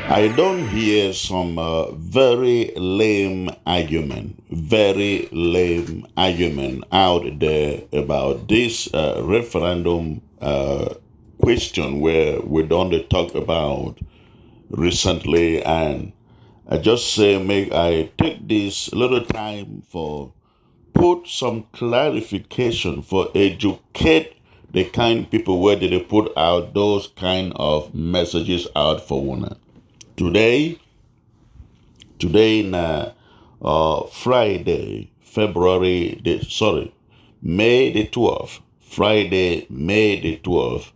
I don't hear some very lame argument out there about this referendum question where we don't talk about recently, and I just say make I take this little time for put some clarification for educate the kind people where they put out those kind of messages out for one. Today, today na Friday, May the 12th, Friday, May the 12th,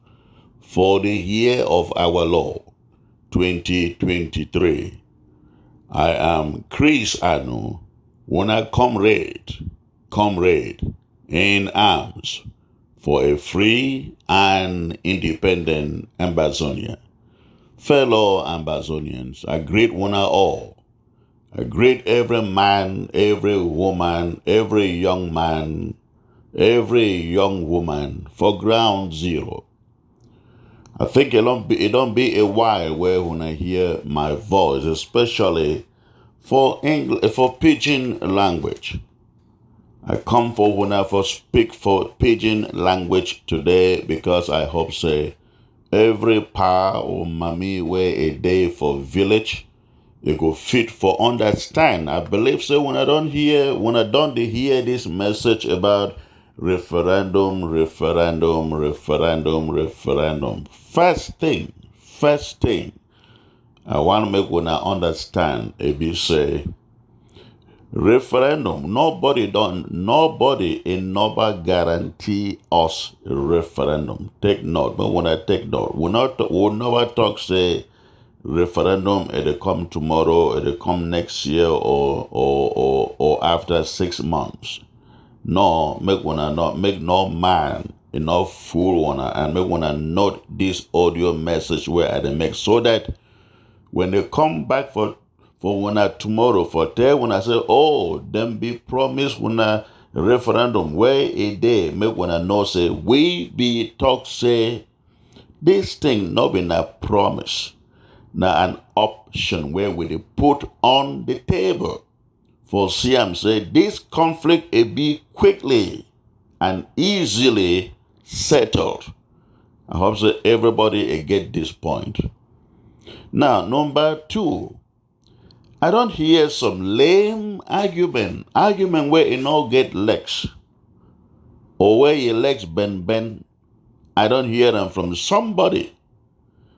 for the year of our Lord, 2023. I am Chris Anu, one comrade in arms for a free and independent Ambazonia. Fellow Ambazonians, I greet one and all. I greet every man, every woman, every young man, every young woman for ground zero. I think it don't be a while where when I hear my voice, especially for pidgin language. I come for when I for speak for pidgin language today because I hope say every pa or mommy where a day for village, you go fit for understand. I believe so when I don't hear this message about referendum. First thing, I want to make when I understand if you say referendum, nobody in nobody guarantee us a referendum. Take note, but when I take note, we'll never talk say referendum it'll come tomorrow, it'll come next year or after 6 months. No, make no man enough fool wanna and make wanna note this audio message where I make so that when they come back for when I tomorrow for tell when I say, oh, them be promised when a referendum where a day make when I know say we be talk say this thing not been a promise. Now an option where we put on the table for CM say this conflict it be quickly and easily settled. I hope so everybody get this point. Now, number 2, I don't hear some lame argument where you no get legs, or where your legs bend. I don't hear them from somebody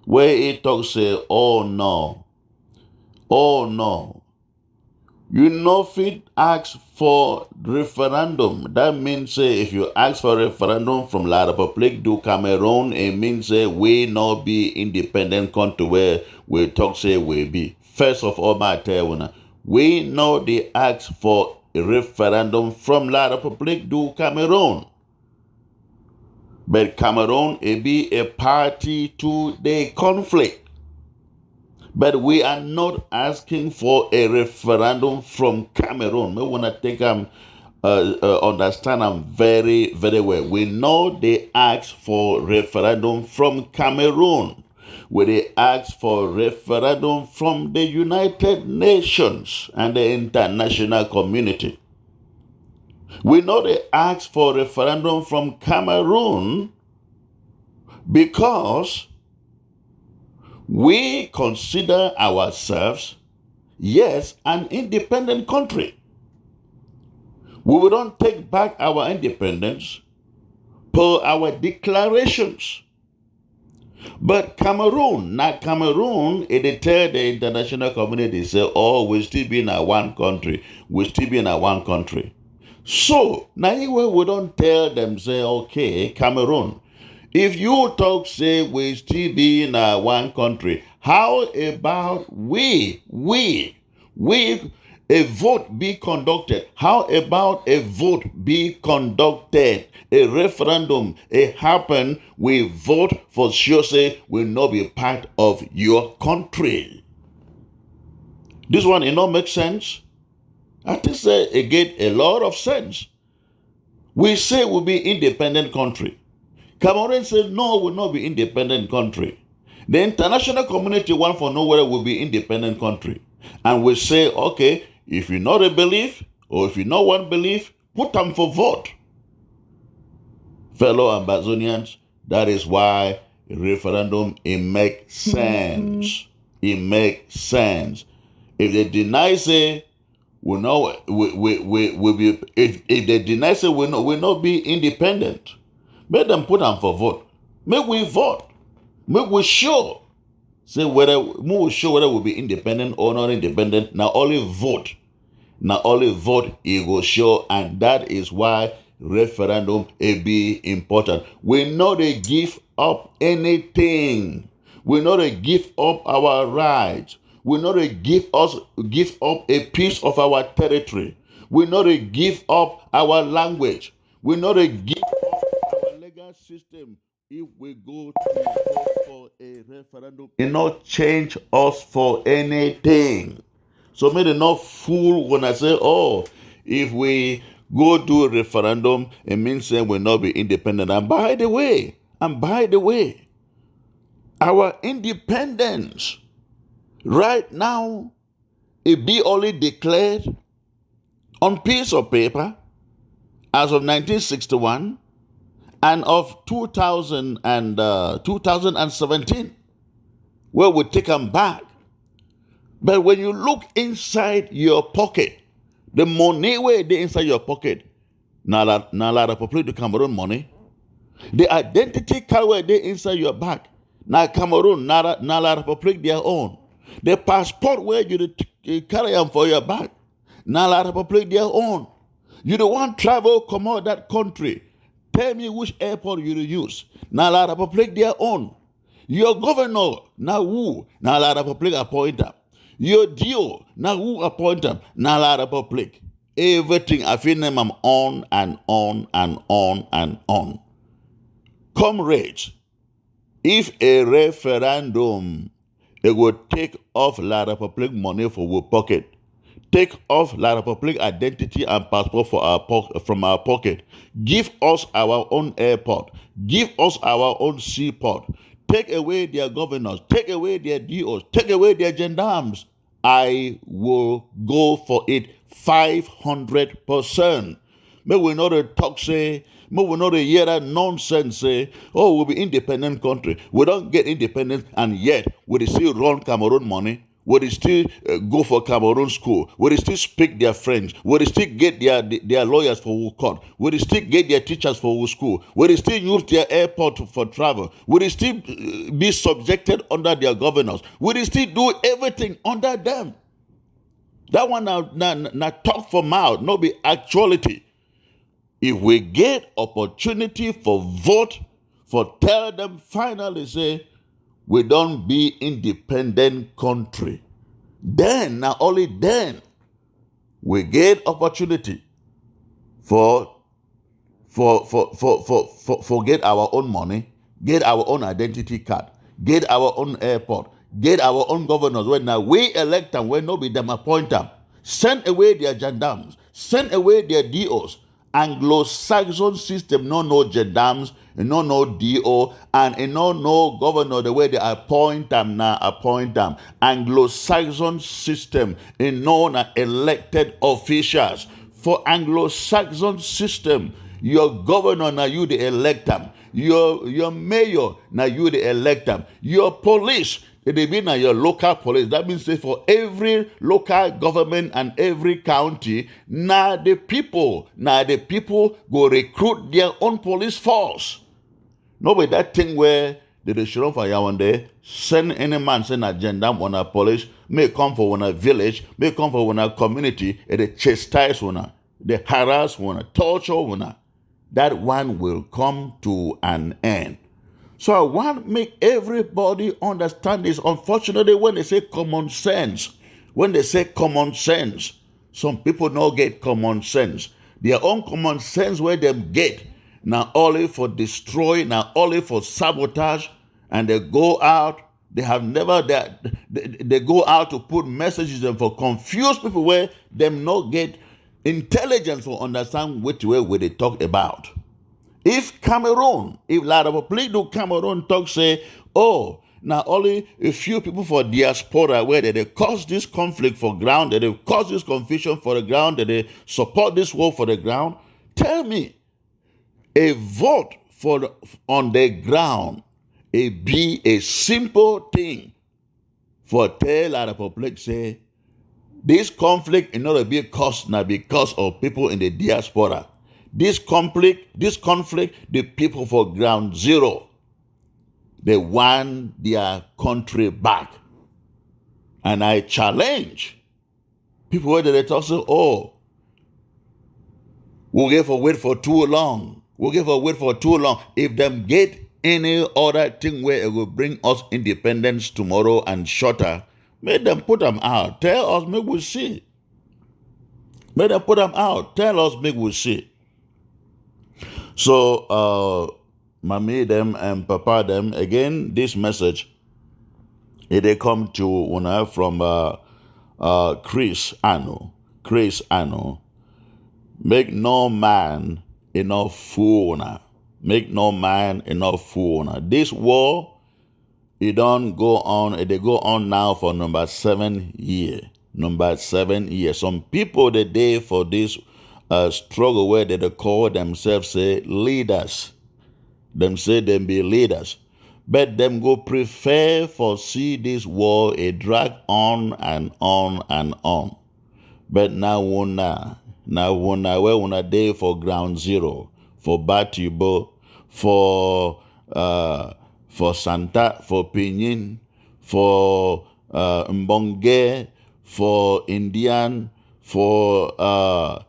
where he talks say, oh no, you no fit ask for referendum. That means say if you ask for referendum from La République du Cameroon, it means say we not be independent country where we talk say we be. First of all, my tell you, we know they ask for a referendum from La République du Cameroon. But Cameroon it be a party to the conflict. But we are not asking for a referendum from Cameroon. I want to take understand them very, very well. We know they ask for referendum from Cameroon. Where they ask for referendum from the United Nations and the international community. We know they ask for referendum from Cameroon because we consider ourselves, yes, an independent country. We will not take back our independence per our declarations. But Cameroon, it tell the international community, say, oh, we still be in our one country. So, now we don't tell them, say, okay, Cameroon, if you talk, say, we still be in one country, how about a vote be conducted? How about a vote be conducted? A referendum, it happen, we vote for sure, say, will not be part of your country. This one, it not make sense? I think say, it get a lot of sense. We say we'll be independent country. Cameroon said, no, we'll not be independent country. The international community want for know whether we'll be independent country. And we say, okay, if you not a belief, or if you not want belief, put them for vote. Fellow Ambazonians, that is why referendum, it makes sense. It makes sense. If they deny say we be, if they deny say we not be independent, make them put them for vote. Make we vote. Make we show. Say whether we show whether we be independent or not independent. Now only vote. Now only vote it will show, and that is why referendum it be important. We know they give up anything. We know they give up our rights. We know they give up a piece of our territory. We know they give up our language. We know they give up our legal system. If we go to vote for a referendum, it not change us for anything. So may they not fool when I say, oh, if we go do a referendum, it means saying we'll not be independent. And by the way, our independence right now, it be only declared on piece of paper as of 1961 and of 2017, where we take them back. But when you look inside your pocket, the money where they inside your pocket, na la Republic of Cameroon money. The identity card where they inside your bag, na Cameroon, na la Republic their own. The passport where you carry them for your bag, na la Republic their own. You don't want travel come out that country. Tell me which airport you use. Na la Republic their own. Your governor, na who? Na la Republic appoint them. Your deal, now who appoint them? Na la Republic. Everything I feel them on and on and on and on. Comrades, if a referendum, it will take off La Republic money for our pocket, take off La Republic identity and passport from our pocket, give us our own airport, give us our own seaport, take away their governors, take away their DOs, take away their gendarmes, I will go for it 500%. May we not talk say, may we not hear that nonsense say, oh, we'll be independent country. We don't get independence, and yet we still run Cameroon money. We still go for Cameroon school. We still speak their French. We still get their lawyers for court. We still get their teachers for school. We still use their airport for travel. We still be subjected under their governors. We still do everything under them. That one now talk for mouth, not be actuality. If we get opportunity for vote, for tell them finally say, we don't be independent country, then, now only then, we get opportunity for get our own money, get our own identity card, get our own airport, get our own governors. When now we elect them, when nobody them appoint them, send away their gendarmes, send away their DOs. Anglo-Saxon system no gendarmes, no DO, and no governor the way they appoint them now appoint them. Anglo-Saxon system, no elected officials. For Anglo-Saxon system, your governor now you the elect them. Your mayor now you the elect them. Your police, they be now your local police. That means say for every local government and every county, now the people go recruit their own police force. No be that thing where they should run for one day, send any man, send a gendarme on a police, may come for one a village, may come for one a community, and they chastise one, they harass one, torture one. That one will come to an end. So I want to make everybody understand this. Unfortunately, when they say common sense, some people don't get common sense. Their own common sense where them get, now only for destroy, now only for sabotage, and they go out, they go out to put messages and for confuse people where them not get intelligence for understand which way they talk about. If La Republic of Cameroon talk say, oh, Now only a few people for diaspora where they cause this conflict for ground, that they cause this confusion for the ground, that they support this war for the ground. Tell me, a vote on the ground, it be a simple thing for tell the public say this conflict in order to be caused now because of people in the diaspora. This conflict, the people for ground zero, they want their country back. And I challenge people where they talk say, oh, we'll give a wait for too long. If them get any other thing where it will bring us independence tomorrow and shorter, make them put them out. Tell us, make we see. Make them put them out. Tell us, make we see. So, mommy them and papa them, again, this message, they come to una from Chris Anno. Chris Anno. Make no man enough fool una. Make no man enough fool una. This war, it don't go on, they go on now for number 7 year. Number 7 years. Some people the day for this struggle where they call themselves say leaders. Them say them be leaders. But them go prefer for see this war a drag on and on and on. But now where una day for ground zero, for Batibo, for Santa, for Pinyin, for Mbonge, for Indian, for the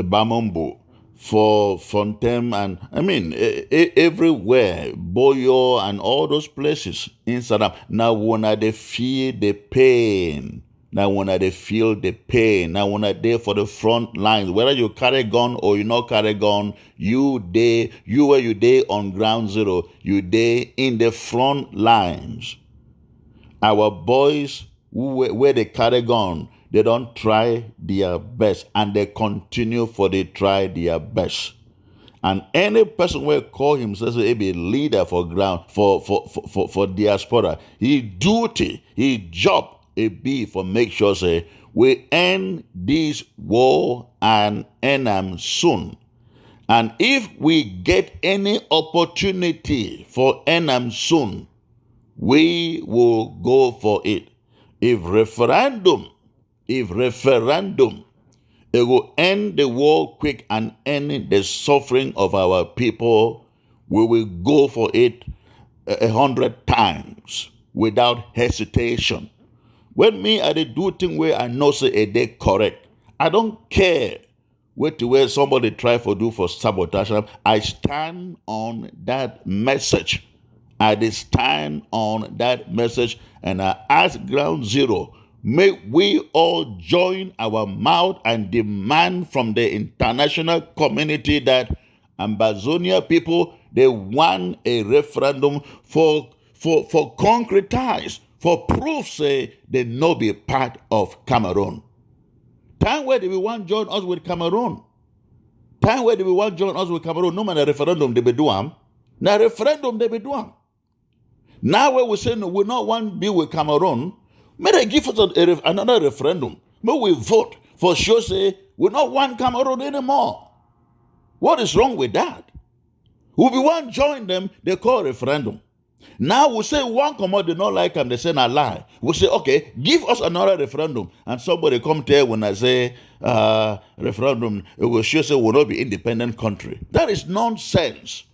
Bamombo, for Fontem, and I mean everywhere, Boyo and all those places in Saddam. Now when they feel the pain, now when they feel the pain, now when they're for the front lines, whether you carry gun or you not carry gun, you where you day on ground zero, you day in the front lines. Our boys where they carry gun, they don't try their best, and they continue for they try their best. And any person will call himself a leader for ground for diaspora, he duty, he job it be for make sure say we end this war and end them soon. And if we get any opportunity for end them soon, we will go for it. If referendum, it will end the war quick and end the suffering of our people, we will go for it 100 times without hesitation. When me I do thing where I know say they correct, I don't care where somebody try for do for sabotage. I stand on that message. I stand on that message, and I ask ground zero, may we all join our mouth and demand from the international community that Ambazonia people, they want a referendum for concretize, for proof say they no be part of Cameroon. Time where they will want join us with Cameroon. No man a referendum they be do am. Now referendum they be do am. Now where we say no, we not want to be with Cameroon, may they give us another referendum. May we vote for sure say we not want Cameroon anymore. What is wrong with that? We want to join them, they call referendum. Now we say one commode they not like them, they say not lie. We say, okay, give us another referendum. And somebody come tell when I say referendum, it will sure say we'll not be independent country. That is nonsense.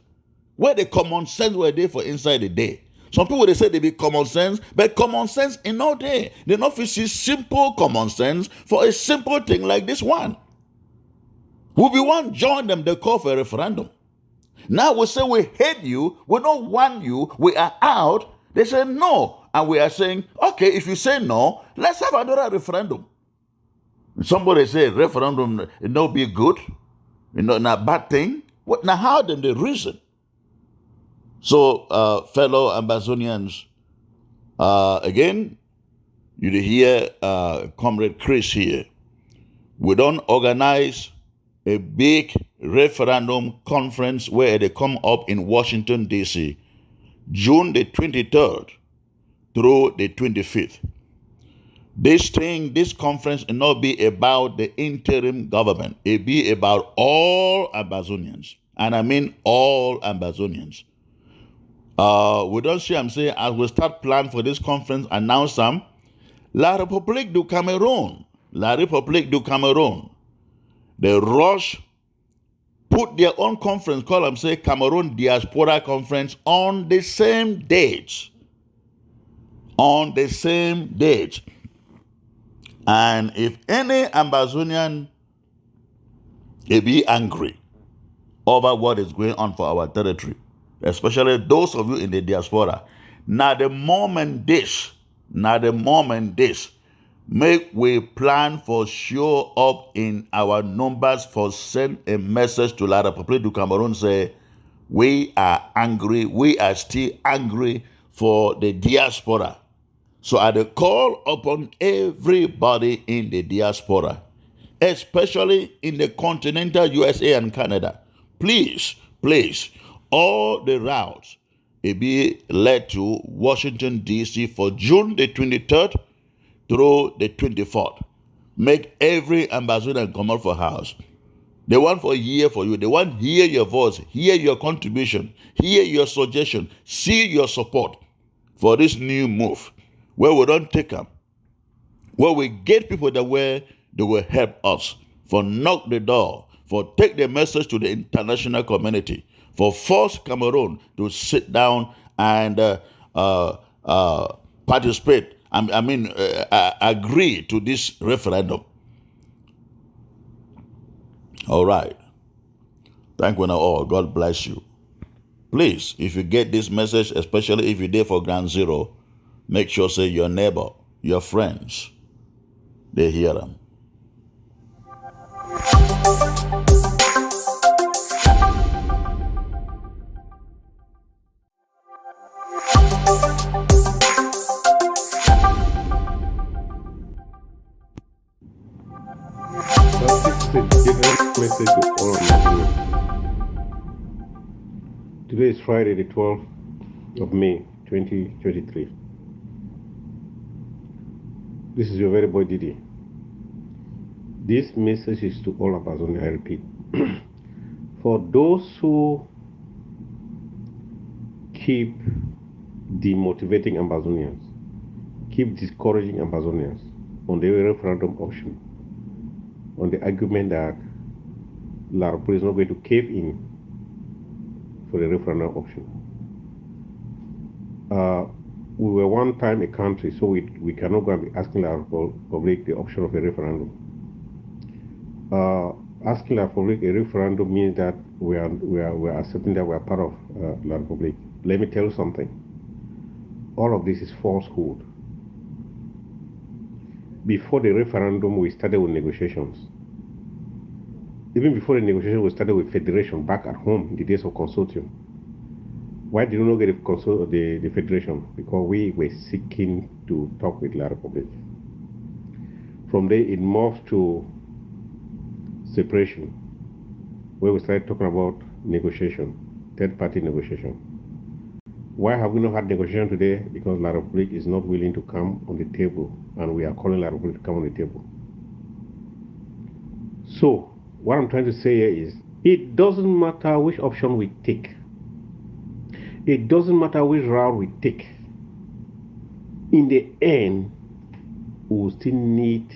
Where the common sense were there for inside the day. Some people, they say they be common sense, but common sense in no day. They not see simple common sense for a simple thing like this one. We be one join them, they call for a referendum. Now we say we hate you, we don't want you, we are out. They say no. And we are saying, okay, if you say no, let's have another referendum. Somebody say referendum, it not be good, not a bad thing. What, now how them they reason? So, fellow Ambazonians, again, you hear Comrade Chris here. We don't organize a big referendum conference where they come up in Washington, D.C., June the 23rd through the 25th. This conference will not be about the interim government. It be about all Ambazonians. And I mean all Ambazonians. We don't see, I'm saying, as we start plan for this conference, announce them. La République du Cameroon. La République du Cameroon. They rush, put their own conference, call them, say, Cameroon Diaspora Conference on the same date. On the same date. And if any Ambazonian be angry over what is going on for our territory, especially those of you in the diaspora, now the moment this, make we plan for show up in our numbers for send a message to La République du Cameroon, say, we are angry, we are still angry for the diaspora. So I call upon everybody in the diaspora, especially in the continental USA and Canada, please, all the routes will be led to Washington, D.C. for June the 23rd through the 24th. Make every Ambazonian come out for house. They want for hear for you. They want hear your voice, hear your contribution, hear your suggestion, see your support for this new move, where we don't take them, where we get people that where they will help us, for knock the door, for take the message to the international community, for force Cameroon to sit down and participate, agree to this referendum. All right. Thank you now all. God bless you. Please, if you get this message, especially if you're there for Ground Zero, make sure say your neighbor, your friends, they hear them. Message to all Ambazonians. Today is Friday, the 12th of May, 2023. This is your very boy Didi. This message is to all Ambazonians, I repeat. For those who keep demotivating Ambazonians, keep discouraging Ambazonians on the referendum option, on the argument that La République is not going to cave in for the referendum option. We were one time a country, so we cannot go and be asking La République the option of a referendum. Asking La République a referendum means that we are accepting that we are part of La République. Let me tell you something. All of this is falsehood. Before the referendum, we started with negotiations. Even before the negotiation, we started with federation back at home in the days of consortium. Why did we not get the federation? Because we were seeking to talk with La République. From there, it morphed to separation, where we started talking about negotiation, third-party negotiation. Why have we not had negotiation today? Because La République is not willing to come on the table, and we are calling La République to come on the table. So, what I'm trying to say here is, it doesn't matter which option we take. It doesn't matter which route we take. In the end, we will still need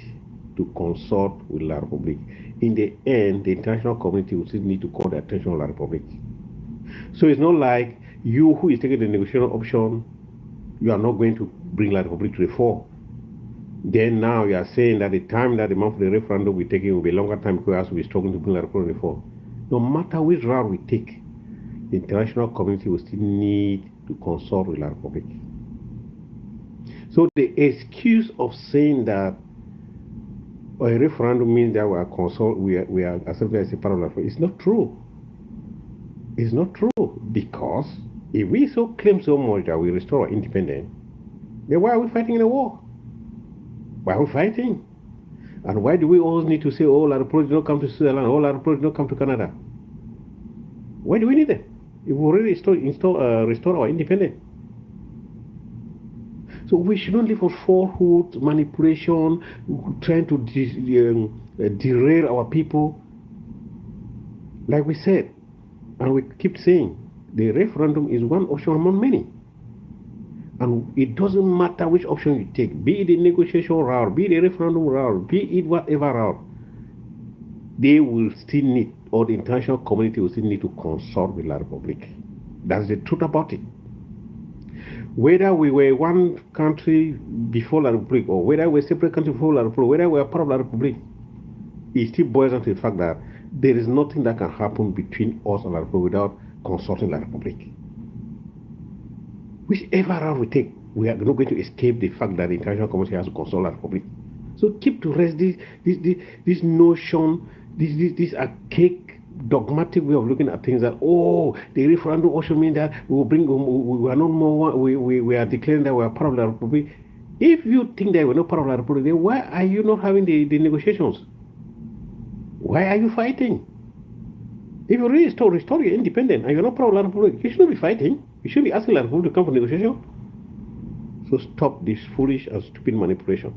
to consult with La République. In the end, the international community will still need to call the attention of La République. So it's not like you who is taking the negotiation option, you are not going to bring La République to the fore. Then now you are saying that the time that the month of the referendum we take will be a longer time because we'll be struggling to bring La République to the fore. No matter which route we take, the international community will still need to consult with La République. So the excuse of saying that a referendum means that we are accepted as a part of La République is not true. It's not true, because if we so claim so much that we restore our independence, then why are we fighting in a war? Why are we fighting? And why do we always need to say, oh, our project don't come to Switzerland, oh, our project don't come to Canada? Why do we need them? If we already restore our independence. So we shouldn't live for falsehood, manipulation, trying to derail our people. Like we said, and we keep saying, the referendum is one option among many. And it doesn't matter which option you take, be it the negotiation route, be it the referendum route, be it whatever route, they will still need, or the international community will still need to consult with La Republic. That's the truth about it. Whether we were one country before La Republic, or whether we're a separate country before La Republic, whether we're part of La Republic, it still boils down to the fact that there is nothing that can happen between us and La Republic without consulting La Republic. Whichever route we take, we are not going to escape the fact that the international community has to consult La Republic. So keep to rest this notion, this archaic, dogmatic way of looking at things, that the referendum also means that we are no more, we are declaring that we are part of the Republic. If you think that we're not part of the Republic, then why are you not having the negotiations? Why are you fighting? If you really restore your independence and you're not part of the Republic, you shouldn't be fighting. You should be asking the Republic to come for negotiation. So stop this foolish and stupid manipulation.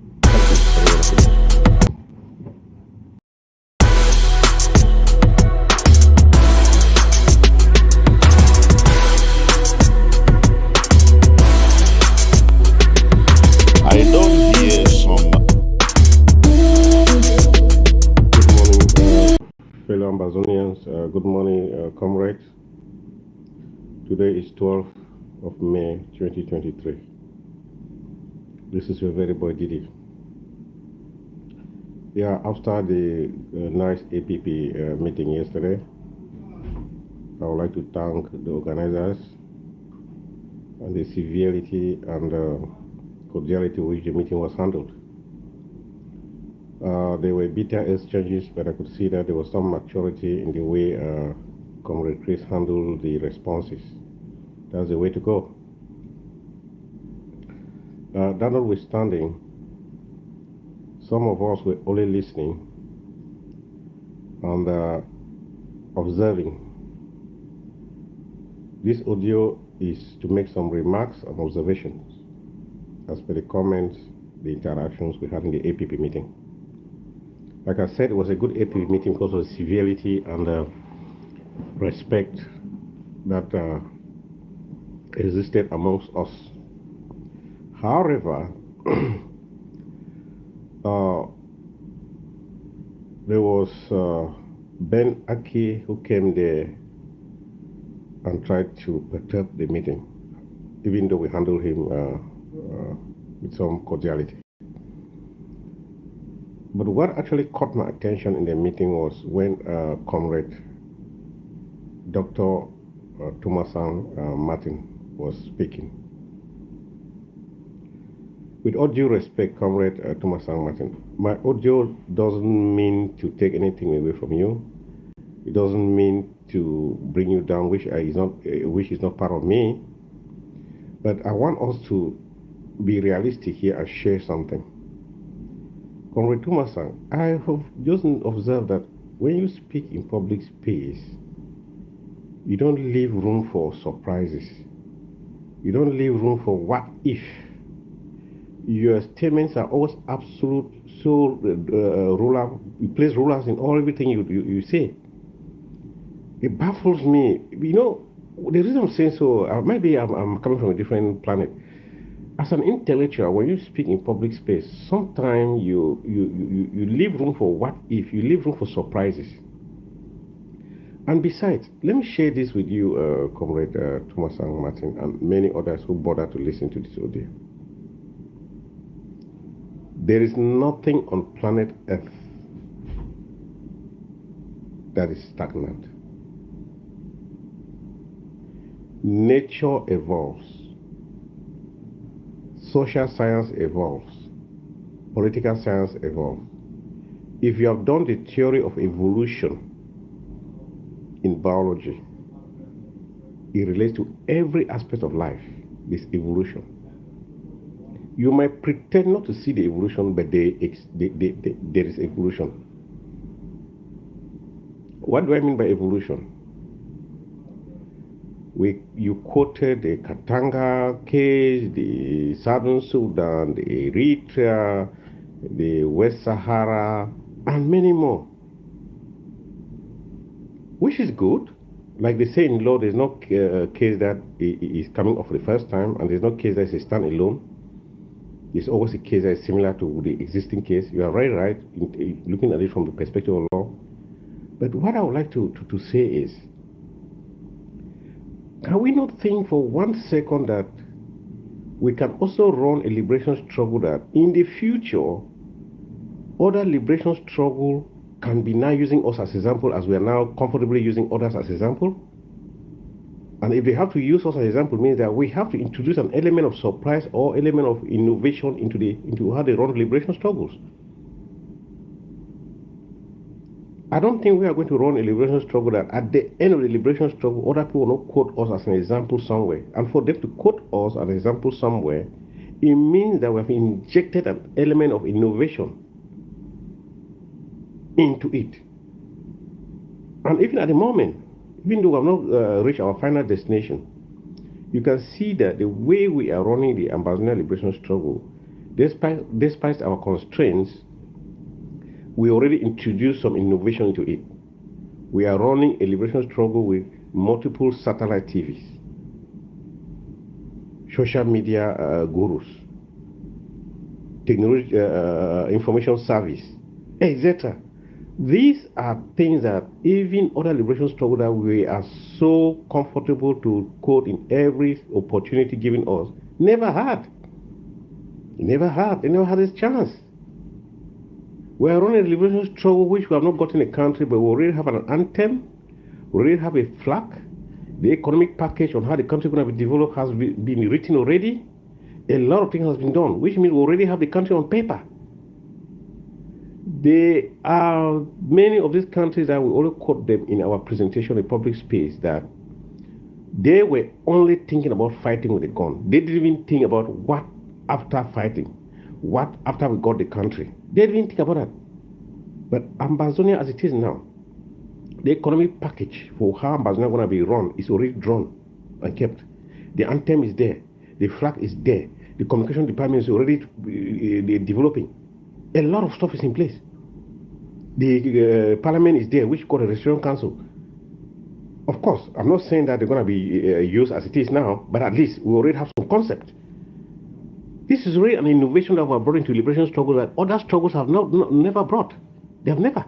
I don't hear some. Good morning, fellow Ambazonians. Good morning, comrades. Today is 12th of May 2023. This is your very boy Didi. Yeah, after the nice APP meeting yesterday, I would like to thank the organizers and the severity and cordiality with which the meeting was handled. There were bitter exchanges, but I could see that there was some maturity in the way Comrade Chris handled the responses. That's the way to go. That notwithstanding, some of us were only listening and observing. This audio is to make some remarks and observations as per the comments, the interactions we had in the APP meeting. Like I said, it was a good APP meeting because of the severity and respect that existed amongst us. However, there was Ben Aki who came there and tried to perturb the meeting, even though we handled him with some cordiality. But what actually caught my attention in the meeting was when Comrade Dr. Thomasan Martin was speaking. With all due respect, Comrade Thomasan Martin, my audio doesn't mean to take anything away from you. It doesn't mean to bring you down, which is not part of me. But I want us to be realistic here and share something. Comrade Thomasan, I have just observed that when you speak in public space, you don't leave room for surprises. You don't leave room for what if. Your statements are always absolute, so ruler. You place rulers in everything you say. It baffles me. You know, the reason I'm saying so, maybe I'm coming from a different planet. As an intellectual, when you speak in public space, sometimes you leave room for what if, you leave room for surprises. And besides, let me share this with you, Comrade Thomasan Martin, and many others who bother to listen to this audio. There is nothing on planet Earth that is stagnant. Nature evolves. Social science evolves. Political science evolves. If you have done the theory of evolution in biology, it relates to every aspect of life, this evolution. You might pretend not to see the evolution, but there is evolution. What do I mean by evolution? You quoted the Katanga case, the Southern Sudan, the Eritrea, the West Sahara, and many more, which is good. Like they say in law, there's no case that is coming off for the first time, and there's no case that is stand-alone. There's always a case that is similar to the existing case. You are very right in looking at it from the perspective of law. But what I would like to say is, can we not think for 1 second that we can also run a liberation struggle that in the future, other liberation struggle can be now using us as example, as we are now comfortably using others as example? And if they have to use us as example, means that we have to introduce an element of surprise or element of innovation into how they run liberation struggles. I don't think we are going to run a liberation struggle that at the end of the liberation struggle, other people will not quote us as an example somewhere. And for them to quote us as an example somewhere, it means that we have injected an element of innovation into it. And even at the moment, even though we have not reached our final destination, you can see that the way we are running the Ambazonian liberation struggle, despite our constraints, we already introduced some innovation into it. We are running a liberation struggle with multiple satellite TVs, social media gurus, technology, information service, etc. These are things that even other liberation struggles that we are so comfortable to quote in every opportunity given us never had. They never had this chance. We are running a liberation struggle which we have not got in the country, but we already have an anthem, we already have a flag, the economic package on how the country is going to be developed has been written already. A lot of things has been done, which means we already have the country on paper. There are many of these countries that we only quote them in our presentation in public space that they were only thinking about fighting with a gun. They didn't even think about what after fighting, what after we got the country. They didn't think about that. But Ambazonia as it is now, the economic package for how Ambazonia is going to be run is already drawn and kept. The anthem is there, the flag is there, the communication department is already developing. A lot of stuff is in place. The parliament is there, which called a restoration council. Of course, I'm not saying that they're going to be used as it is now, but at least we already have some concept. This is really an innovation that we have brought into liberation struggle that other struggles have never brought. They have never.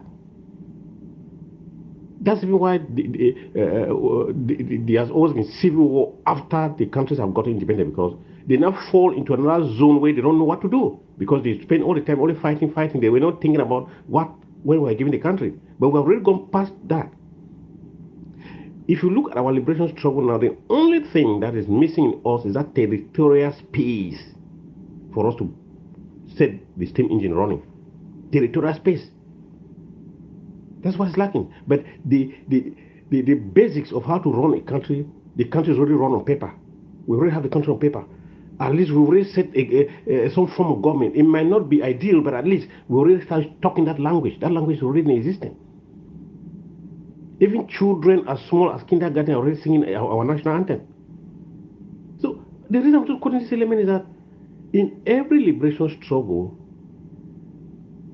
That's even why there has always been civil war after the countries have gotten independent, because they now fall into another zone where they don't know what to do, because they spend all the time only fighting. They were not thinking about when we were giving the country. But we have already gone past that. If you look at our liberation struggle now, the only thing that is missing in us is that territorial space for us to set the steam engine running. Territorial space. That's what's lacking. But the basics of how to run a country, the country is already run on paper. We already have the country on paper. At least we already set some form of government. It might not be ideal, but at least we already start talking that language. That language is already in existence. Even children as small as kindergarten are already singing our national anthem. So the reason I'm quoting this element is that in every liberation struggle,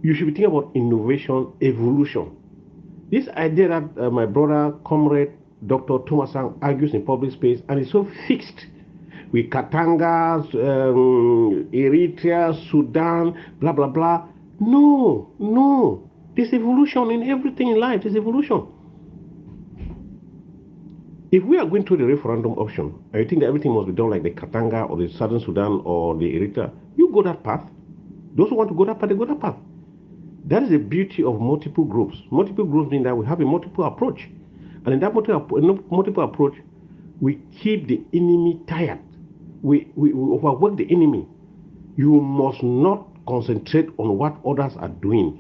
you should be thinking about innovation, evolution. This idea that my brother, comrade, Dr. Thomas Sang argues in public space, and it's so fixed with Katanga, Eritrea, Sudan, blah, blah, blah. No. There's evolution in everything in life. There's evolution. If we are going through the referendum option, and you think that everything must be done like the Katanga or the Southern Sudan or the Eritrea, you go that path. Those who want to go that path, they go that path. That is the beauty of multiple groups. Multiple groups mean that we have a multiple approach. And in that multiple approach, we keep the enemy tired. We overwork the enemy. You must not concentrate on what others are doing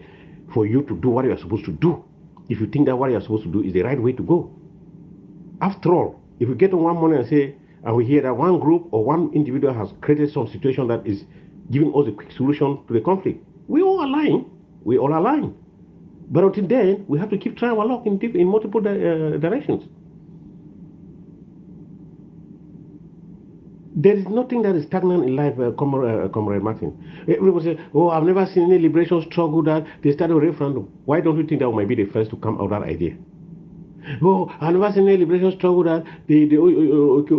for you to do what you are supposed to do, if you think that what you are supposed to do is the right way to go. After all, if we get on one morning and we hear that one group or one individual has created some situation that is giving us a quick solution to the conflict. We all align. We all align. But until then, we have to keep trying our luck in multiple directions. There is nothing that is stagnant in life, Comrade Martin. Everybody say, oh, I've never seen any liberation struggle that they started a referendum. Why don't you think that might be the first to come out of that idea? Oh, I've never seen any liberation struggle that the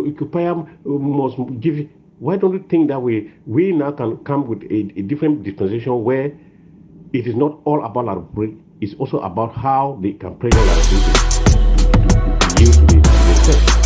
occupier must give. Why don't you think that we now can come with a different dispensation where it is not all about liberation, it's also about how they can pressure liberation to yield to the state.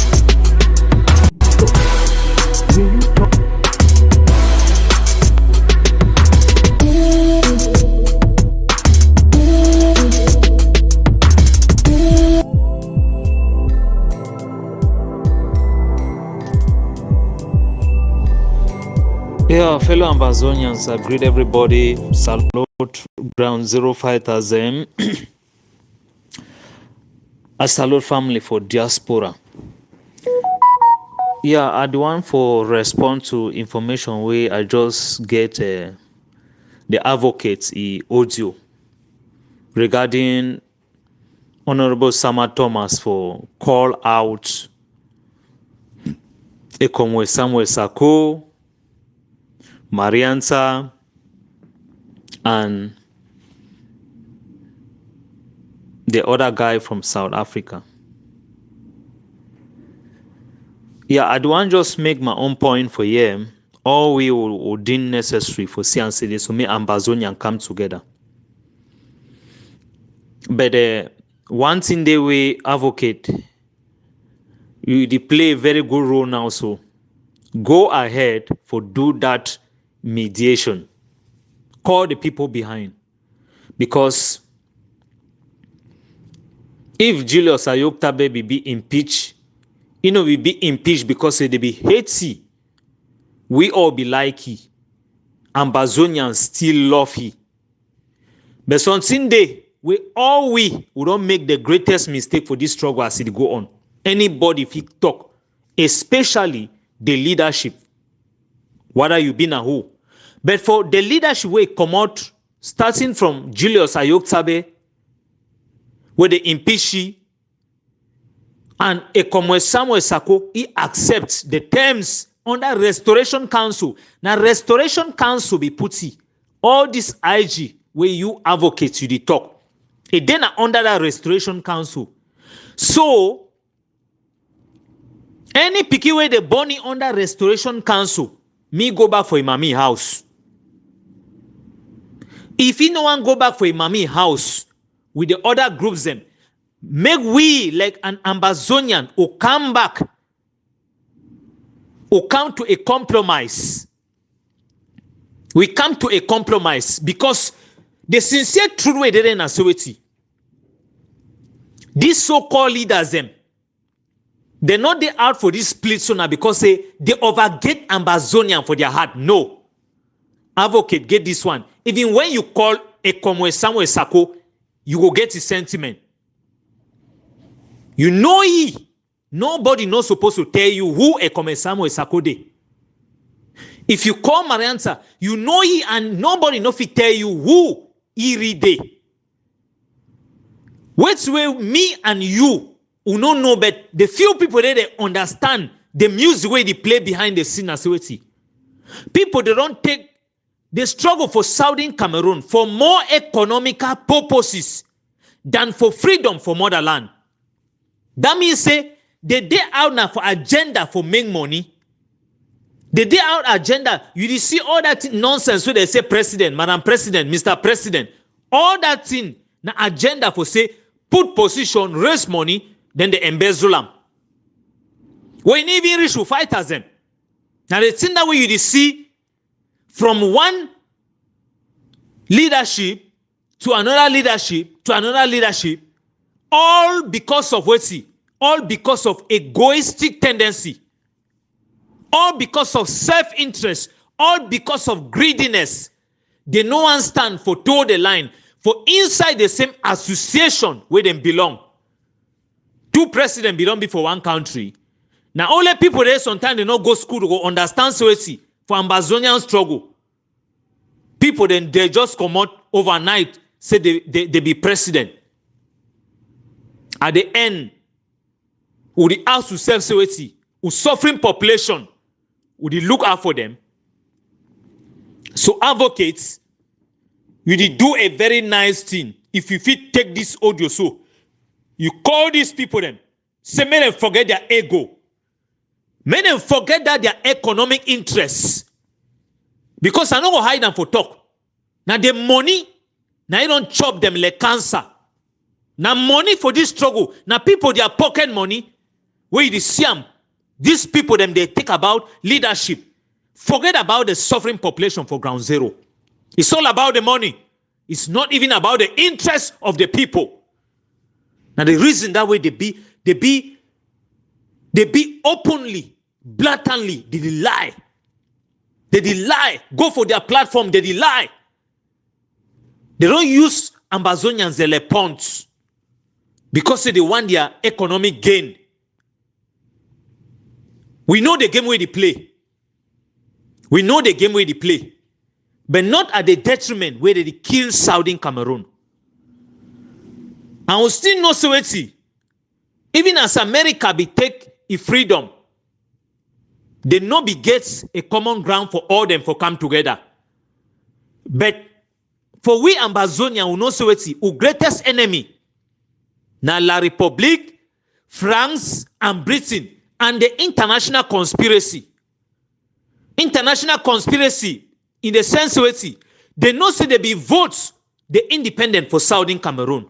Yeah, fellow Ambazonians, I greet everybody. Salute Ground Zero Fighters. I salute family for diaspora. Yeah, I do want for respond to information where I just get the advocate's audio regarding Honorable Sama Thomas for call out Ekomwe Samuel Sako, Marianta, and the other guy from South Africa. Yeah, I don't just make my own point for here. All we will deem necessary for CNCD, so me and Ambazonian come together. But one thing they will advocate, you play a very good role now, so go ahead for do that mediation. Call the people behind. Because if Julius Ayoktabe be impeached, we be impeached because they be hatey. We all be like he. Ambazonians still love he. But something day, we don't make the greatest mistake for this struggle as it go on. Anybody if he talk, especially the leadership, whether you been a who. But for the leadership way come out, starting from Julius Ayoktabe, where they impeach he, and Ekomwe Samuel Sako, he accepts the terms under Restoration Council. Now Restoration Council be put he. All this IG where you advocate you the talk. It then under the Restoration Council. So any picky way the bunny under Restoration Council, me go back for Imami house. If you no one go back for Imami house with the other groups them, make we like an Ambazonian who come back, who come to a compromise. We come to a compromise because the sincere truth way they didn't associate. These so-called leaders them, they're not they out for this split sooner because they overget Ambazonian for their heart. No. Advocate, get this one. Even when you call Ekomwe Samuel Sako, you will get his sentiment. You know he. Nobody not supposed to tell you who Ekomwe Samuel Sako de. If you call Marianta, you know he and nobody not fit tell you who he read de. Which way me and you who don't know, but the few people there they understand the music way they play behind the scene as well. People they don't take the struggle for Southern Cameroon for more economical purposes than for freedom for motherland. That means say the day out now for agenda for make money. The day out agenda, you see all that nonsense where they say president, madam president, Mr. President, all that thing na agenda for say put position, raise money, then they embezzle them. When even reach to fighters them. Now the thing that way you see from one leadership to another leadership to another leadership, all because of what see, all because of egoistic tendency, all because of self-interest, all because of greediness. They no one stand for toe the line for inside the same association where they belong. Two presidents belong before one country. Now only people there sometimes they not go school to go understand so see for Ambazonian struggle. People then they just come out overnight, say they be president. At the end, would the house to self-security, who suffering population, would they look out for them? So advocates, you did do a very nice thing. If you fit take this audio, so you call these people them, say make them forget their ego. Make them forget that their economic interests. Because I don't go hide them for talk. Now the money, now you don't chop them like cancer. Now money for this struggle. Now people their pocket money, where you see them, these people them they think about leadership. Forget about the suffering population for ground zero. It's all about the money. It's not even about the interest of the people. Now the reason that way they be openly, blatantly, they lie. They lie. Go for their platform, they lie. They don't use Ambazonians as their pawns because they want their economic gain. We know the game where they play. We know the game where they play. But not at the detriment where they kill Southern Cameroon. And we still know Soweto. Even as America be take a freedom, they no be get a common ground for all them for come together. But for we Ambazonian who know Soweto, our greatest enemy, now La République, France, and Britain, and the international conspiracy. International conspiracy, in the sense where they know say they be votes the independent for Southern Cameroon.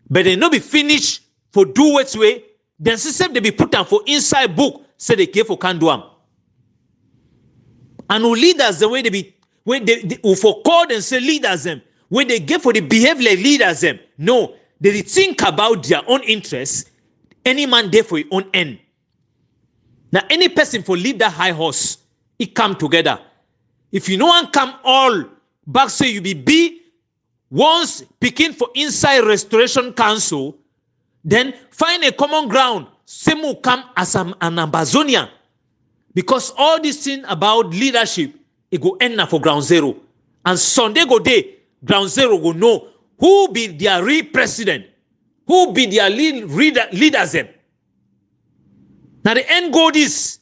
But they no be finished for do what's way, then system they be put down for inside book, say they care for can do am. And who leaders the way they be, when they who for call and say leaders them, when they get for the behave like leaders them. No, they think about their own interests, any man there for his own end. Now any person for lead that high horse, it come together. If you no one come all back say you be once picking for inside restoration council, then find a common ground. Same will come as an Ambazonian. Because all this thing about leadership, it go end now for ground zero. And Sunday go day, ground zero go know who be their real president, who be their leaders them. Now the end goal is.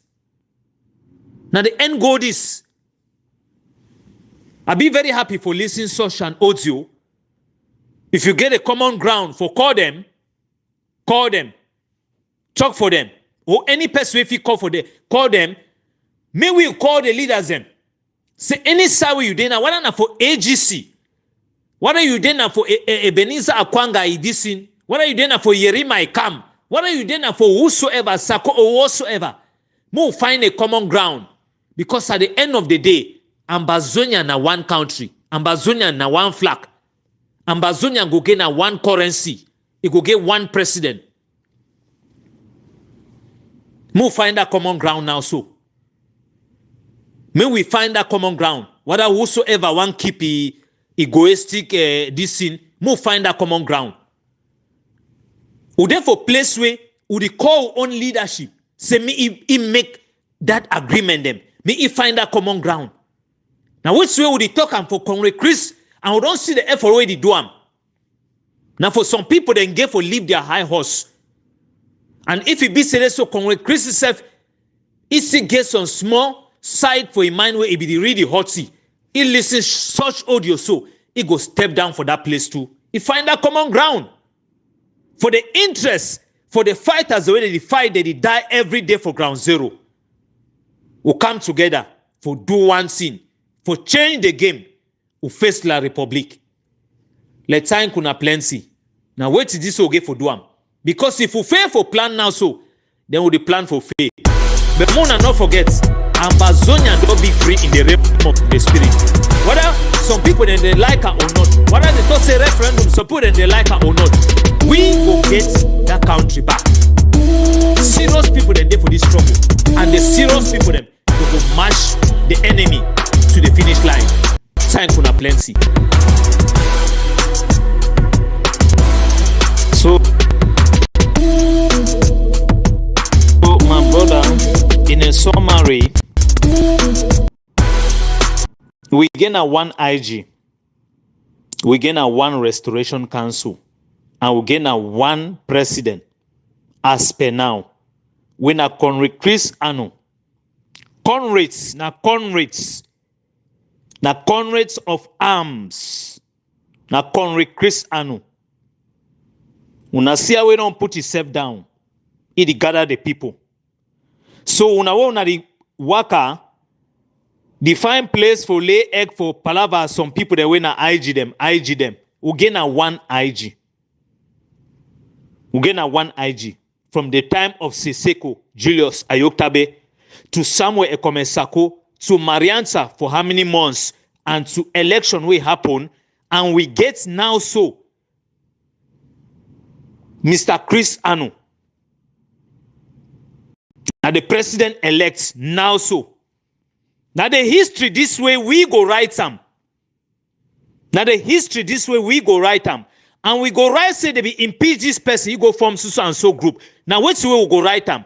Now the end goal is. I'll be very happy for listening such an audio. If you get a common ground for call them, talk for them, or any person if you call them, may we call the leaders them. Say any side you did now, whether for AGC, whether you did now for Ebenezer Akwanga Idisin, whether you did now for Yerima Ikam, whether you did now for whosoever, Sako or whatsoever, we'll find a common ground. Because at the end of the day, Ambazonia na one country, Ambazonia na one flag, Ambazonia go get na one currency, it go get one president. We'll find that common ground now so. May we find that common ground. Whether whosoever want keep egoistic this thing, we'll find that common ground. Would therefore place where would they call on leadership? Say me he make that agreement them. May he find that common ground. Now which way would they talk and for Congress Chris and we don't see the effort where they do them. Now for some people they get for leave their high horse. And if it be said so Congress Chris himself, he still gets some small side for a mind where he be the really hotsy. He listens such audio so he go step down for that place too. He find that common ground. For the interest, for the fighters the way they fight, they die every day for ground zero. We'll come together for do one thing, for change the game, we'll face La République. Let time kuna plenty. Now wait till this will get for do am. Because if we fail for plan now so, then we'll plan for fail. But more not forget, Ambazonian don't be free in the realm of the spirit. Whether some people then they like her or not, whether they don't say referendum support and they like her or not, we will get that country back. Serious people then there for this struggle, and the serious people then they will march the enemy to the finish line. Time kuna plenty. So my brother, in a summary, We gain a one IG. We gain a one restoration council. And we gain a one president. As per now. We na Chris Anu. Conrads. Na Conrads. Na Conrads of arms. Na Chris Anu. Una see how we don't put himself down. It gather the people. So una the worker define place for lay egg for palava some people that when IG them. We gain a one IG. We gain a one IG. From the time of Siseko, Julius Ayoktabe, to Samuel Ekomesako, to Marianza for how many months, and to election will happen, and we get now so Mr. Chris Anu. Now the president-elect now so. Now the history this way we go write them. Now the history this way we go write them. And we go write say they be impeach this person, you go form so and so group. Now which way we go write them?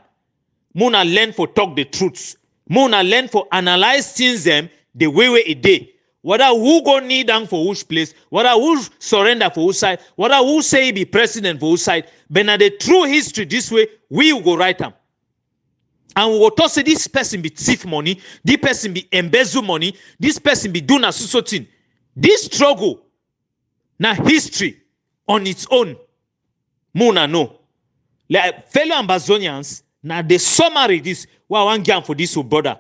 Muna learn for talk the truths. Muna learn for analyze things them the way it day. Whether who go need them for which place, whether who surrender for which side, whether who say be president for which side. But now the true history this way we will go write them. And we will talk say this person be thief money, this person be embezzle money, this person be doing a so thing. This struggle, now history on its own, Muna no. Like fellow Ambazonians, now the summary this, what I want to for this brother.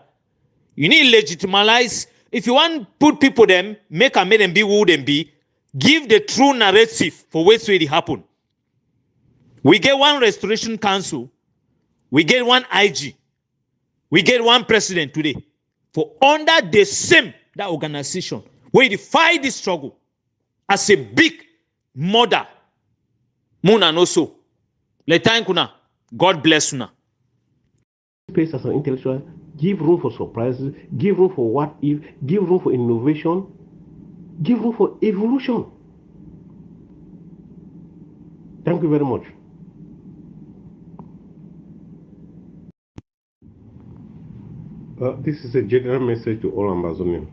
You need legitimize. If you want put people them, make them be who them be, give the true narrative for what's really happen. We get one restoration council, we get one IG, we get one president today. For under the same that organization, we fight this struggle as a big mother. Muna no so. Kuna. God bless una. Space as an intellectual, give room for surprises, give room for what if, give room for innovation, give room for evolution. Thank you very much. This is a general message to all Ambazonians.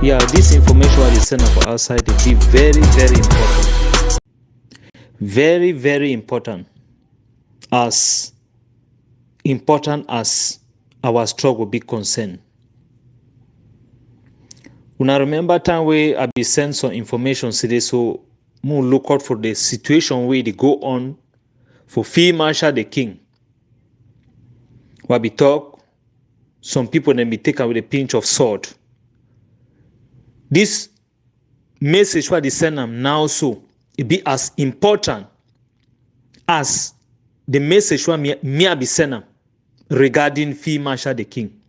Yeah, this information what is sent for outside they be very, very important. Very, very important. As important as our struggle be concerned. When I remember time where I be sent some information today, so more look out for the situation where they go on for Field Marshal the King. What we talk, some people then be taken with a pinch of salt. This message what they send them now so it be as important as the message what me be send them regarding Field Marshal the King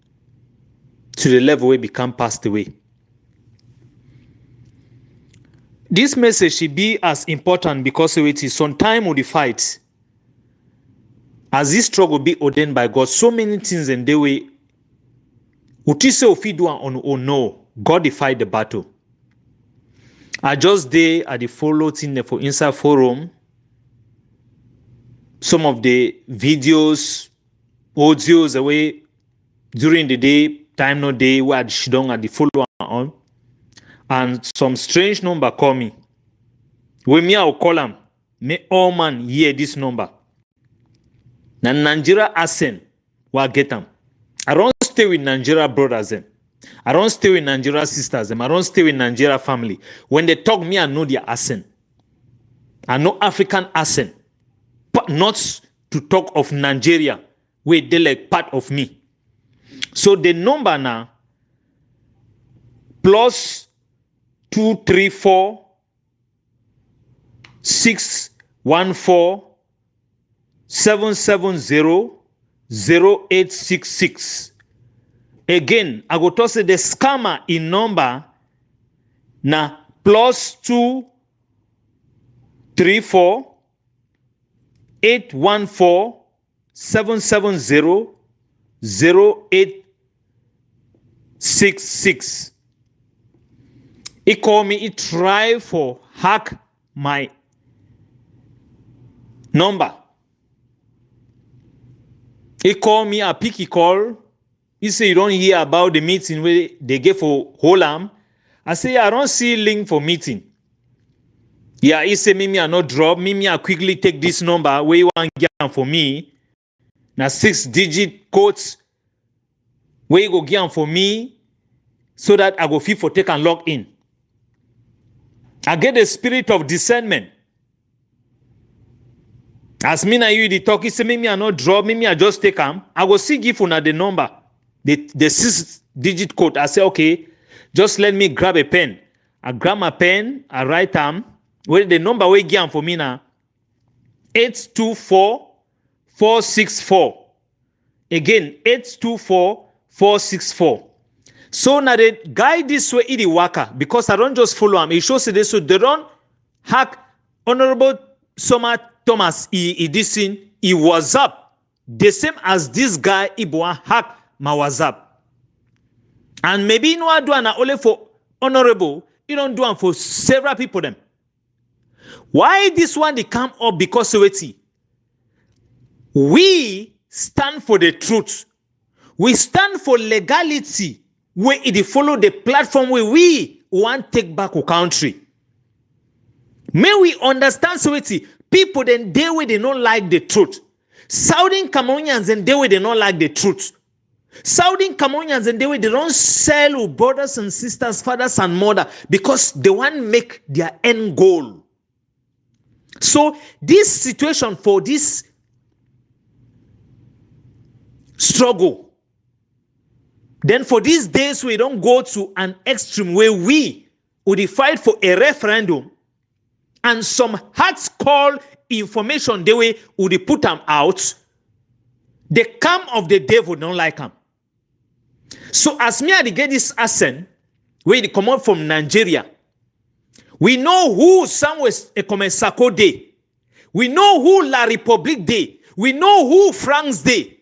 to the level where become passed away. This message should be as important because it is some time of the fight. As this struggle be ordained by God, so many things in the way Utise ofidu on no, God fight the battle. I just there at the follow thing for inside forum. Some of the videos, audios away during the day, time no day, where she don't at the follow on. And some strange number call me. When me I will call them, may all man hear this number. Na Nigeria accent, will get them. I don't stay with Nigeria brothers them. I don't stay with Nigeria sisters. I don't stay with Nigeria family. When they talk me, I know their accent. I know African accent. But not to talk of Nigeria, where they like part of me. So the number now, plus 234 614 770 0866. Again, I go to say the scammer in number na plus 234 814 770 0866. He call me, he try for hack my number. He call me, I pick he call. He say, you don't hear about the meeting where they gave for Holam. I say, I don't see link for meeting. Yeah, he say, Mimi, I not drop. Mimi, I quickly take this number where you want to get for me. Now 6-digit codes where you go get for me so that I go fit for take and log in. I get the spirit of discernment. As me and you the talk, he say, Mimi, I not drop. Mimi, I just take them. I go see give una the number. The 6-digit code. I say, okay, just let me grab a pen. I grab my pen, I write them. Well, the number we give for me now, 824-464. Again, 824-464. So now the guy this way, the worker, because I don't just follow him. He shows this, so they don't hack Honorable Soma Thomas. He was up. The same as this guy, he hack my WhatsApp. And maybe you know do only for Honorable, you don't do it for several people them. Why this one they come up? Because we stand for the truth. We stand for legality. Where it follow the platform where we want to take back our country. May we understand people then they way they don't like the truth. Southern Cameroonians and they way they don't like the truth. Southern Cameroonians and they way they don't sell brothers and sisters, fathers and mother because they want to make their end goal. So this situation for this struggle, then for these days we don't go to an extreme where we would fight for a referendum and some hearts call information the way would put them out. The camp of the devil don't like them. So as me I get this accent where they come out from Nigeria, we know who Samuel Sako Day. We know who La République Day. We know who France Day.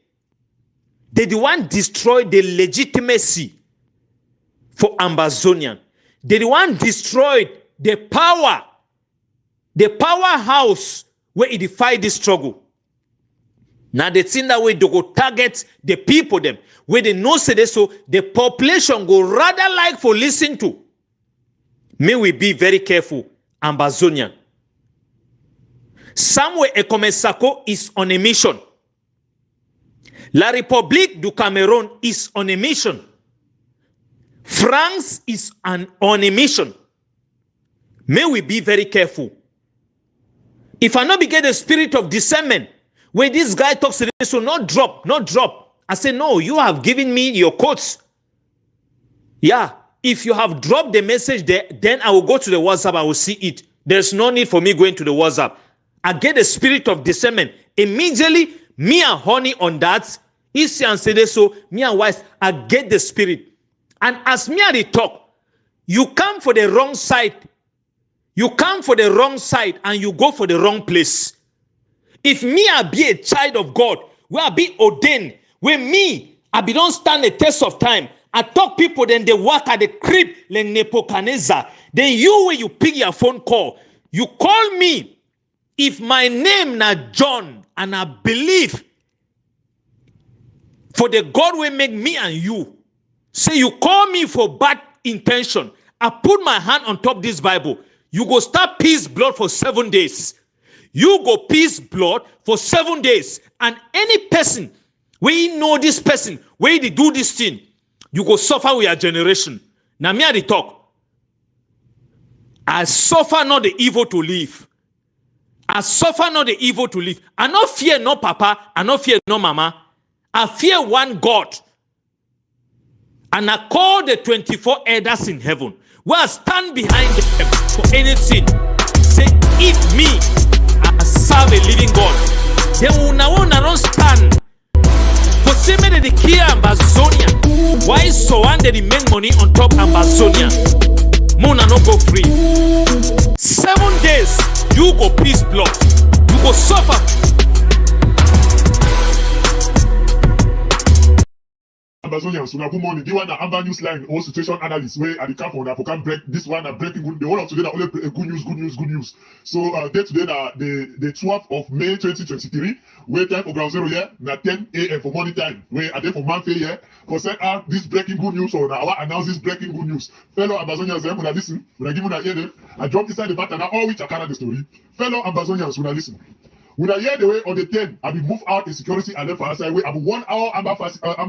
They the one destroy the legitimacy for Ambazonian. They the one destroyed the powerhouse where it fight this struggle. Now the thing that way they go target the people them where they know say this, so the population go rather like for listen to. May we be very careful, Ambazonian. Samuel Sako is on a mission. La République du Cameroon is on a mission. France is on a mission. May we be very careful. If I not get the spirit of discernment, where this guy talks to this, so not drop. I say, no, you have given me your quotes. Yeah, if you have dropped the message there, then I will go to the WhatsApp, I will see it. There's no need for me going to the WhatsApp. I get the spirit of discernment. Immediately, me and honey on that, Isi and say so, me and wife, I get the spirit. And as me and they talk, you come for the wrong side. You come for the wrong side and you go for the wrong place. If me I be a child of God, where I be ordained, where me I be don't stand the test of time, I talk people, then they work at the crib, like Nebuchadnezzar. Then you, when you pick your phone call, you call me. If my name na John, and I believe for the God will make me and you, say you call me for bad intention, I put my hand on top this Bible, you go start peace blood for 7 days. You go peace blood for 7 days. And any person, where you know this person, where they do this thing, You go suffer with your generation. Now me at the talk. I suffer not the evil to live. I suffer not the evil to live. I not fear no papa. I not fear no mama. I fear one God. And I call the 24 elders in heaven. Where I stand behind them for anything. Say, if me, I serve a living God, then we don't stand. For say me the key Ambazonian. Why surrounded the main money on top Ambazonian? Mona no go free. 7 days, you go peace blood. You go suffer. Ambazonians, good morning. The one Amber News Line or situation analyst where at the camp on can break this one breaking good. The whole of today only good news. So day today the 12th of May 2023. Where time for ground zero here na 10 a.m. for morning time. Where are there for Manfe here? Concern out this breaking good news or now announce this breaking good news. Fellow Ambazonians, when I listen, when I give you an ear, I jump inside the matter now all which I carry the story. Fellow Ambazonians, when I listen. When I hear the way on the 10, I will move out in security and then for outside way. I will 1 hour Amber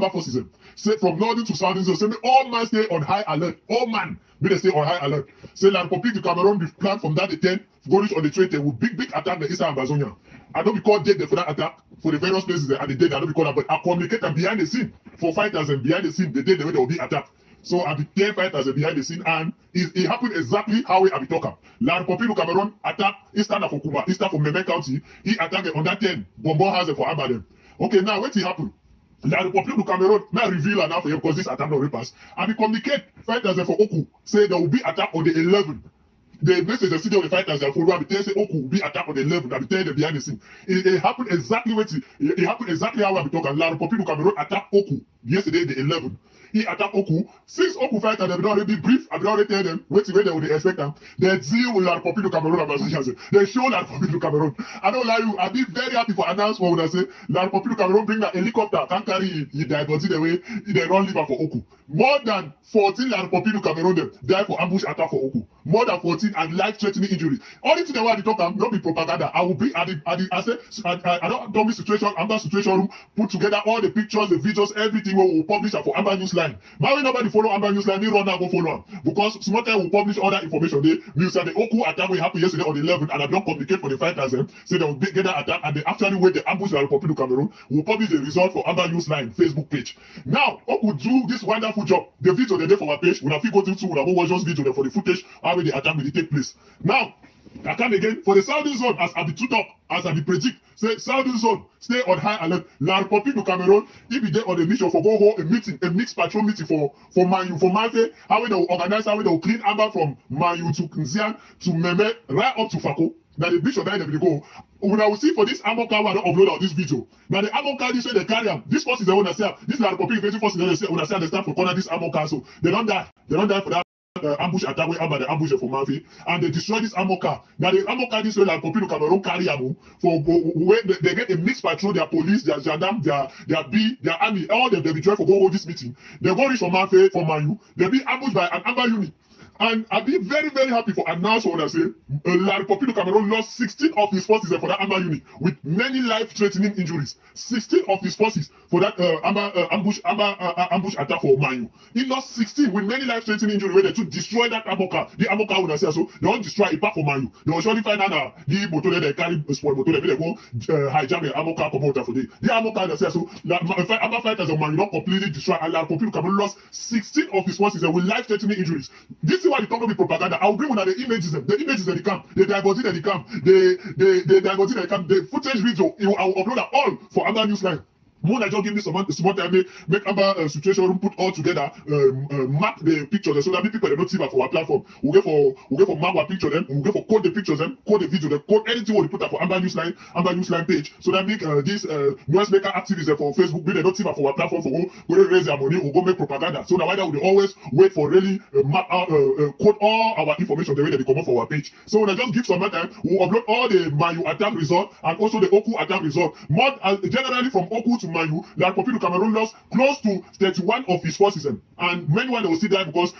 forces. Say from northern to southern. So say me all man stay on high alert. All man they stay on high alert. Say La Republic of Cameroon be planned from that the 10 go reach on the 20 will big attack the Eastern Ambazonia. I don't be called dead for that attack for the various places and the dead. I don't be called that, but I communicate behind the scene for fighters and behind the scene the day the way they will be attacked. So I be 10 fighters behind the scene and it happened exactly how I be talking. La Republic of Cameroon attack Eastern of Okuba, Eastern from Meme County. He attacked on that 10 Bonbon house for Ambadem. Okay, now what happened? La Republic of Cameroon may reveal now for you because this attack not repass. And we communicate fighters for Oku say there will be attack on the 11th. The message the city of the fighters that follow and say Oku will be attacked on the 11th. And tell them behind the scene. It happened exactly what it happened exactly how I be talking. La Republic of Cameroon attacked Oku yesterday the 11th. He attacked Oku. 6 Oku fighters have already brief. I've already tell them waiting where they would expect them. They deal with La Republic of Cameroon and they show La Republic of Cameroon. I don't lie you. I'll be very happy for announcement when I say La Republic of Cameroon bring a helicopter can carry he died but the way they run liver for Oku. More than 14 La Republic of Cameroon them die for ambush attack for Oku. More than 14 and life-threatening injuries. Only thing they want to talk about not be propaganda. I will be I don't be situation Amber situation room put together all the pictures, the videos, everything we will publish for Amber News Line. Now nobody follow Amber News Line, they run now go follow them. Because small time will publish other information. They news that the Oku attack will happen yesterday on the 11th and I don't complicate for the fighters say they will get that attack and they actually wait the ambush La Republic of Cameroon will publish the result for Amber News Line Facebook page. Now Oku do this wonderful job. The video they did for our page, when I go to when I go watch those videos for the footage how the attack will take place. Now I come again for the southern zone as I be to talk, as I be predict. Say southern zone, stay on high alert. La Republic of Cameroon, if you there on a mission for go hold a meeting, a mixed patrol meeting for Manu, for Manfe, how they will organize, how they will clean Amber from Manu to Nzian to Meme, right up to Fako. Now the bishop there they will go. When I will see for this ammo car I don't upload on this video. Now the ammo car this way they carry them. This force is the one that say this La Republic force is the one that say when I say they stand for corner this ammo car so they don't die. They don't die for that. Ambush attack way about the ambush for Manfi and they destroy this ammo car. Now the ammo car this way like Popino Cameroon carry ammo for where they get a mixed patrol, their police, their gendarme, their B, their army, all them they be trying for go hold this meeting. They go reach for Manfi for Manu. They be ambushed by an Amber unit. And I'll be very, very happy for announcing what I say. La Republic of Cameroon lost 16 of his forces for that Amber unit with many life-threatening injuries. 16 of his forces for that ambush attack for Manu. He lost 16 with many life-threatening injuries where they to destroy that ammo car. The ammo car when I say so, they won't destroy it back for Manu. They will surely find out the motor they carry sport motor they go hijack the ammo car come out for the ammo car that says so. Amber fighters of Manu not completely destroyed and La Republic of Cameroon lost 16 of his forces with life-threatening injuries. This is why they talk about propaganda. I'll bring one of the images that the camp, the diverted at the camp, the diverted at the camp, the footage video. I will upload all for Amber News Line. More than just give me some time, make Amber situation room put all together, map the pictures so that people they don't see that for our platform. We'll get for map our picture them, we'll get for code the pictures them, code the video them, code anything we put up for Amber News Line page. So that make this noise maker activists for Facebook, they don't see that for our platform for go raise their money, we'll go make propaganda. So that why we always wait for really map out, code all our information the way that they come up for our page. So when I just give some time, we'll upload all the Mayu attack result and also the Oku attack result. More generally from Oku to Manu, La Republic of Cameroon lost close to 31 of his forces, and many one they will still die because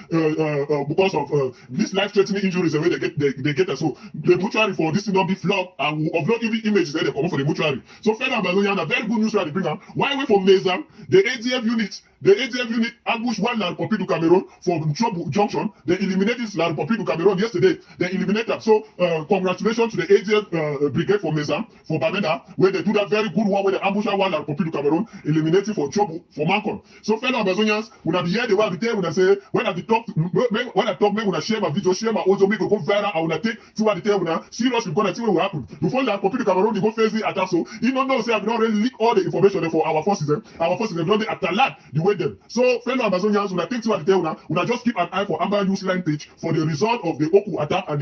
of these life-threatening injuries. The way they get so the mortuary for this thing not be flogged, and will upload even images that they come for the mortuary. So fellow Ambazonians, very good news where they bring up. Why away from Meza, the ADF units The ADF unit ambushed one La Republique du Cameroon from Chobu Junction. They eliminated La Republique du Cameroon yesterday. They eliminated them. So congratulations to the ADF brigade for Meza, for Bamenda, where they do that very good one where they ambush one La Republique du Cameroon, eliminating for Chobu, for Mancon. So fellow Ambazonians, when I be here, they will be there, when I say, when I talk, when I share my video, share my audio, make it go viral, I will take throughout the day, when I serious, we're gonna see what will happen. Before La Republique du Cameroon, they go face the attack. So you don't know, say I've not really leaked all the information for our forces. Our forces have not the attack the way them. So fellow Ambazonians, when I take throughout the day, when I just keep an eye for Amber Newsline page for the result of the Oku attack and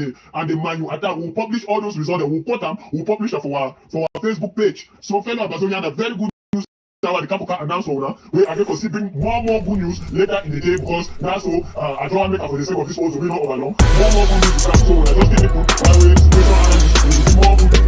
the Manu attack. We'll publish all those results. We'll quote them. We'll publish them for our Facebook page. So fellow Ambazonians, a very good news. Now the Kapuka announced now, we are going to bring more good news later in the day because now so I don't want to make for the sake of this also we not overlong. More good news to come. So I just give it to my way situation analysis. More good news.